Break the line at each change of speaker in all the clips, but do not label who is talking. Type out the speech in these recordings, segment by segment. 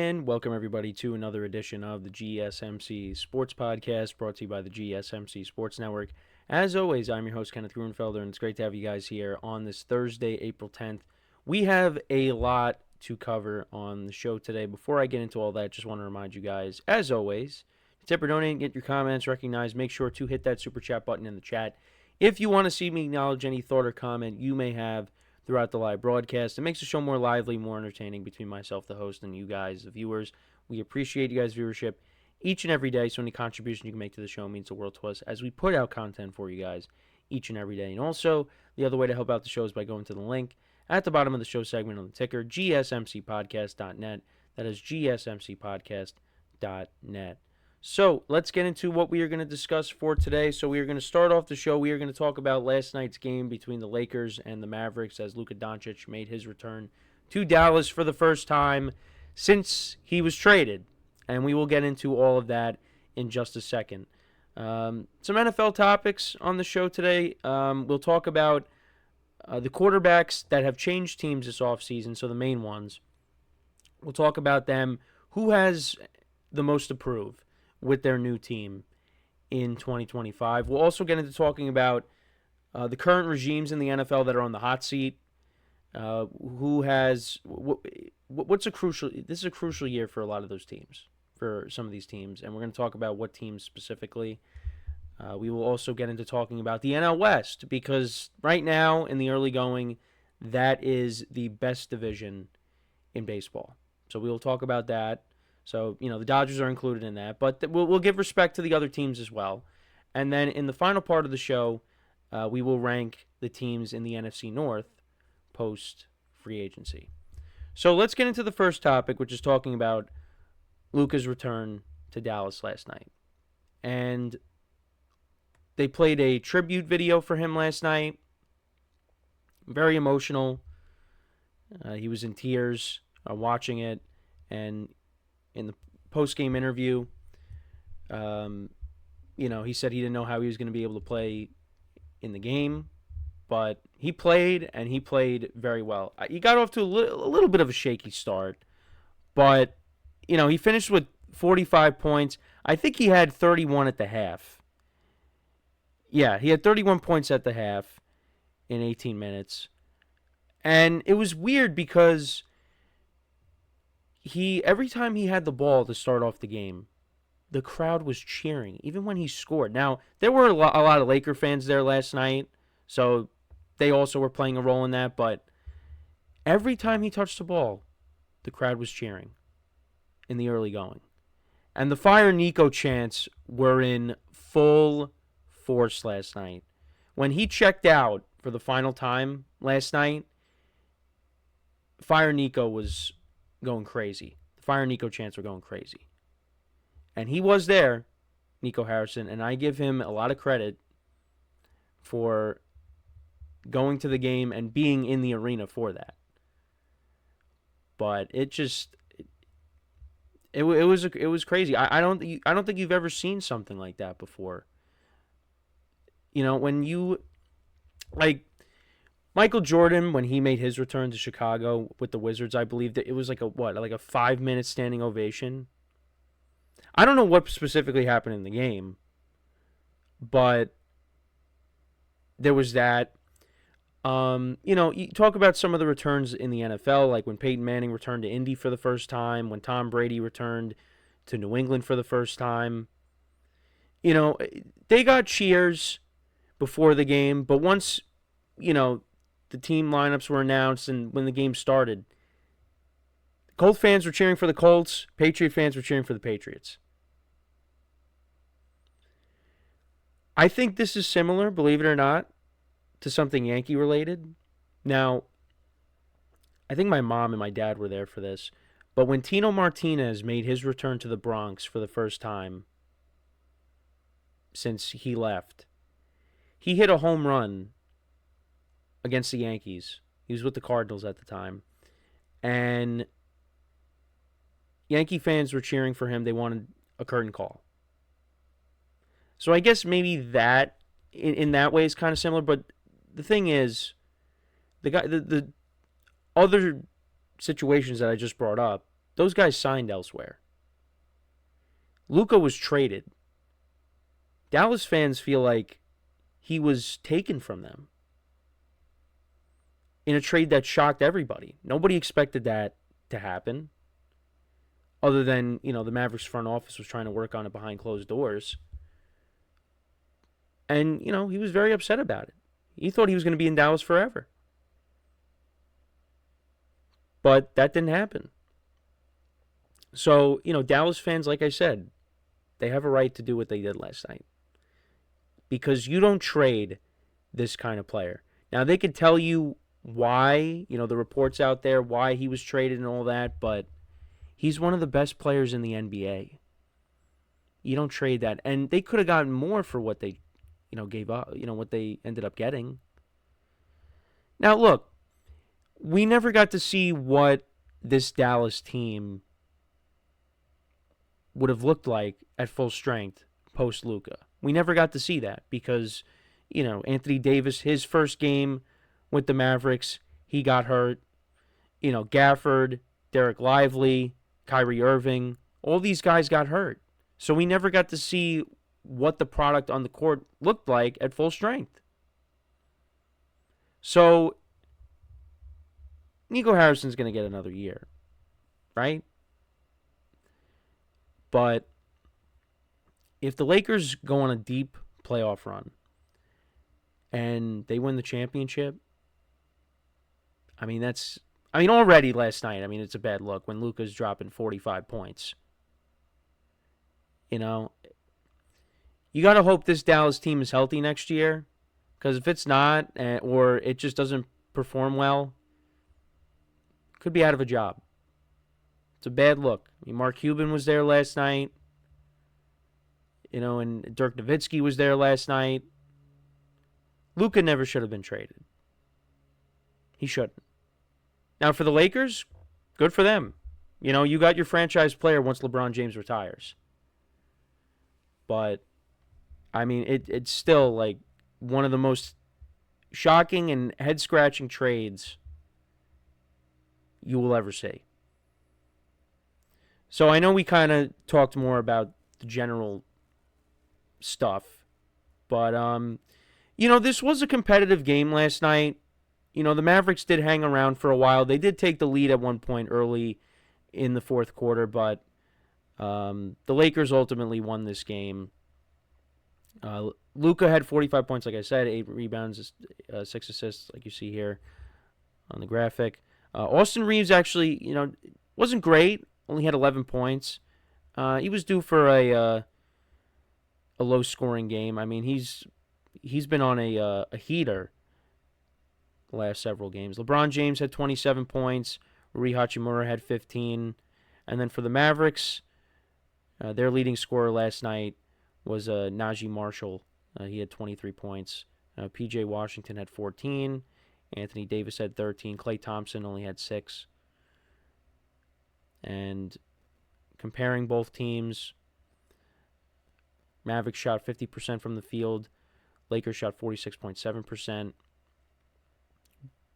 And welcome everybody to another edition of the GSMC Sports Podcast, brought to you by the GSMC Sports Network. As always, I'm your host, Kenneth Gruenfelder, and it's great to have you guys here on this Thursday, April 10th. We have a lot to cover on the show today. Before I get into all that, just want to remind you guys, as always, to tip or donate, get your comments recognized. Make sure to hit that super chat button in the chat. If you want to see me acknowledge any thought or comment you may have throughout the live broadcast, it makes the show more lively, more entertaining between myself, the host, and you guys, the viewers. We appreciate you guys' viewership each and every day, so any contribution you can make to the show means the world to us as we put out content for you guys each and every day. And also, the other way to help out the show is by going to the link at the bottom of the show segment on the ticker, GSMCPodcast.net. That is GSMCPodcast.net. So let's get into what we are going to discuss for today. So we are going to start off the show. We are going to talk about last night's game between the Lakers and the Mavericks as Luka Doncic made his return to Dallas for the first time since he was traded. And we will get into all of that in just a second. Some NFL topics on the show today. We'll talk about the quarterbacks that have changed teams this offseason, so the main ones. We'll talk about them. Who has the most to prove with their new team in 2025. We'll also get into talking about the current regimes in the NFL that are on the hot seat. This is a crucial year for a lot of those teams, for some of these teams, and we're going to talk about what teams specifically. We will also get into talking about the NL West, because right now in the early going, that is the best division in baseball. So we will talk about that. So, the Dodgers are included in that, but we'll give respect to the other teams as well. And then in the final part of the show, we will rank the teams in the NFC North post-free agency. So let's get into the first topic, which is talking about Luka's return to Dallas last night. And they played a tribute video for him last night. Very emotional. He was in tears watching it, and in the post-game interview, he said he didn't know how he was going to be able to play in the game, but he played, and he played very well. He got off to a little bit of a shaky start, but, he finished with 45 points. I think he had 31 at the half. Yeah, he had 31 points at the half in 18 minutes. And it was weird because every time he had the ball to start off the game, the crowd was cheering, even when he scored. Now, there were a lot of Laker fans there last night, so they also were playing a role in that, but every time he touched the ball, the crowd was cheering in the early going. And the Fire Nico chants were in full force last night. When he checked out for the final time last night, Fire Nico was going crazy. The Fire Nico chants were going crazy. And he was there, Nico Harrison, and I give him a lot of credit for going to the game and being in the arena for that. But it was crazy. I don't think you've ever seen something like that before. When you, like, Michael Jordan, when he made his return to Chicago with the Wizards, I believe that it was like a 5-minute standing ovation. I don't know what specifically happened in the game, but there was that. You talk about some of the returns in the NFL, like when Peyton Manning returned to Indy for the first time, when Tom Brady returned to New England for the first time. They got cheers before the game, but once, the team lineups were announced and when the game started, Colt fans were cheering for the Colts, Patriot fans were cheering for the Patriots. I think this is similar, believe it or not, to something Yankee related. Now, I think my mom and my dad were there for this, but when Tino Martinez made his return to the Bronx for the first time since he left, he hit a home run against the Yankees. He was with the Cardinals at the time. And Yankee fans were cheering for him. They wanted a curtain call. So I guess maybe that, in that way, is kind of similar. But the thing is, the other situations that I just brought up, those guys signed elsewhere. Luka was traded. Dallas fans feel like he was taken from them in a trade that shocked everybody. Nobody expected that to happen, other than, the Mavericks front office was trying to work on it behind closed doors. And, he was very upset about it. He thought he was going to be in Dallas forever. But that didn't happen. So, Dallas fans, like I said, they have a right to do what they did last night. Because you don't trade this kind of player. Now, they could tell you why, the reports out there, why he was traded and all that, but he's one of the best players in the NBA. You don't trade that. And they could have gotten more for what they, gave up, what they ended up getting. Now, look, we never got to see what this Dallas team would have looked like at full strength post Luka. We never got to see that because, Anthony Davis, his first game with the Mavericks, he got hurt. Gafford, Derek Lively, Kyrie Irving, all these guys got hurt. So we never got to see what the product on the court looked like at full strength. So Nico Harrison's going to get another year, right? But if the Lakers go on a deep playoff run and they win the championship, already last night, it's a bad look when Luka's dropping 45 points. You got to hope this Dallas team is healthy next year, because if it's not, or it just doesn't perform well, could be out of a job. It's a bad look. Mark Cuban was there last night, and Dirk Nowitzki was there last night. Luka never should have been traded. He shouldn't. Now, for the Lakers, good for them. You got your franchise player once LeBron James retires. But, it's still like one of the most shocking and head-scratching trades you will ever see. So I know we kind of talked more about the general stuff, but, this was a competitive game last night. The Mavericks did hang around for a while. They did take the lead at one point early in the fourth quarter, but the Lakers ultimately won this game. Luka had 45 points, like I said, 8 rebounds, 6 assists, like you see here on the graphic. Austin Reeves actually, wasn't great. Only had 11 points. He was due for a low-scoring game. He's been on a heater the last several games. LeBron James had 27 points. Rui Hachimura had 15. And then for the Mavericks, their leading scorer last night was Najee Marshall. He had 23 points. P.J. Washington had 14. Anthony Davis had 13. Klay Thompson only had 6. And comparing both teams, Mavericks shot 50% from the field. Lakers shot 46.7%.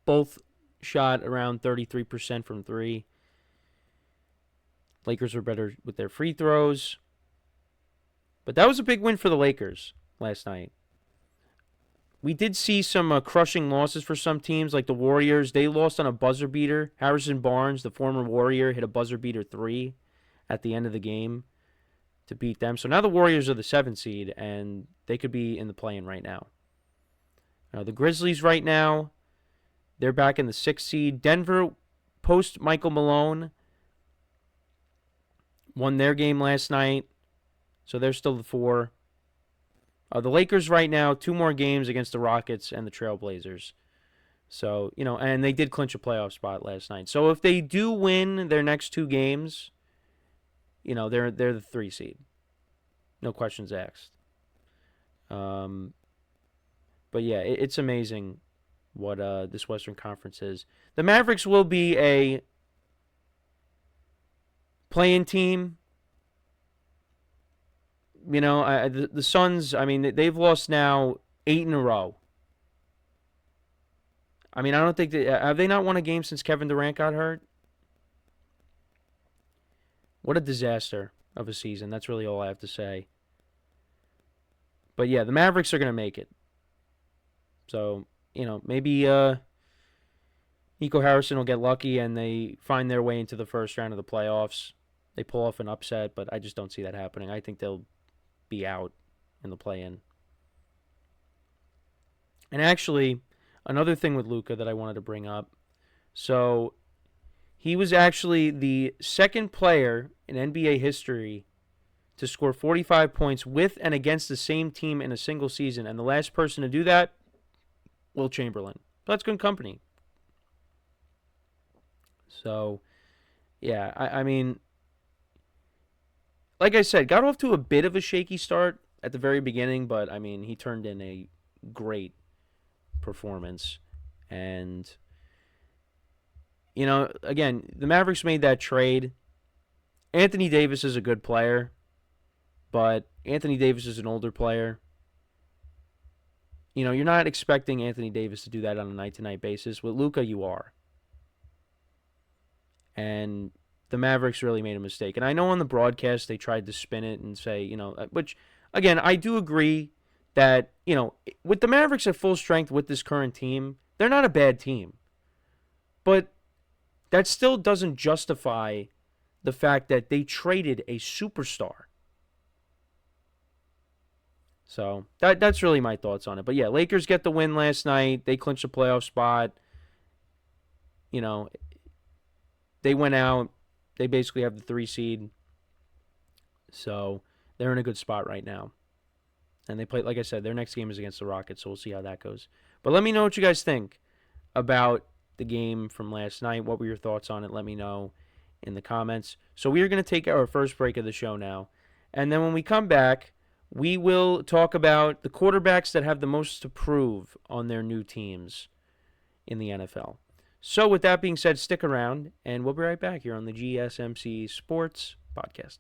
Both shot around 33% from 3. Lakers were better with their free throws. But that was a big win for the Lakers last night. We did see some crushing losses for some teams, like the Warriors. They lost on a buzzer beater. Harrison Barnes, the former Warrior, hit a buzzer beater 3 at the end of the game to beat them. So now the Warriors are the 7th seed, and they could be in the play-in right now. The Grizzlies right now, they're back in the 6th seed. Denver, post Michael Malone, won their game last night, so they're still the 4. The Lakers right now, 2 more games against the Rockets and the Trailblazers. So, and they did clinch a playoff spot last night. So if they do win their next 2 games, they're the 3 seed. No questions asked. But yeah, it's amazing what this Western Conference is. The Mavericks will be a play-in team. The Suns, they've lost now 8 in a row. I don't think have they not won a game since Kevin Durant got hurt? What a disaster of a season. That's really all I have to say. But yeah, the Mavericks are going to make it. So, maybe Nico Harrison will get lucky and they find their way into the first round of the playoffs. They pull off an upset, but I just don't see that happening. I think they'll be out in the play-in. And actually, another thing with Luka that I wanted to bring up. So, he was actually the second player in NBA history to score 45 points with and against the same team in a single season. And the last person to do that, Will Chamberlain. That's good company. So, yeah, I mean, like I said, got off to a bit of a shaky start at the very beginning, but, I mean, he turned in a great performance. And, again, the Mavericks made that trade. Anthony Davis is a good player, but Anthony Davis is an older player. You're not expecting Anthony Davis to do that on a night-to-night basis. With Luka, you are. And the Mavericks really made a mistake. And I know on the broadcast they tried to spin it and say, which, again, I do agree that, with the Mavericks at full strength with this current team, they're not a bad team. But that still doesn't justify the fact that they traded a superstar. So that's really my thoughts on it. But yeah, Lakers get the win last night. They clinched a playoff spot. They went out. They basically have the 3 seed. So they're in a good spot right now. And they play, like I said, their next game is against the Rockets, so we'll see how that goes. But let me know what you guys think about the game from last night. What were your thoughts on it? Let me know in the comments. So we are going to take our first break of the show now. And then when we come back, we will talk about the quarterbacks that have the most to prove on their new teams in the NFL. So with that being said, stick around, and we'll be right back here on the GSMC Sports Podcast.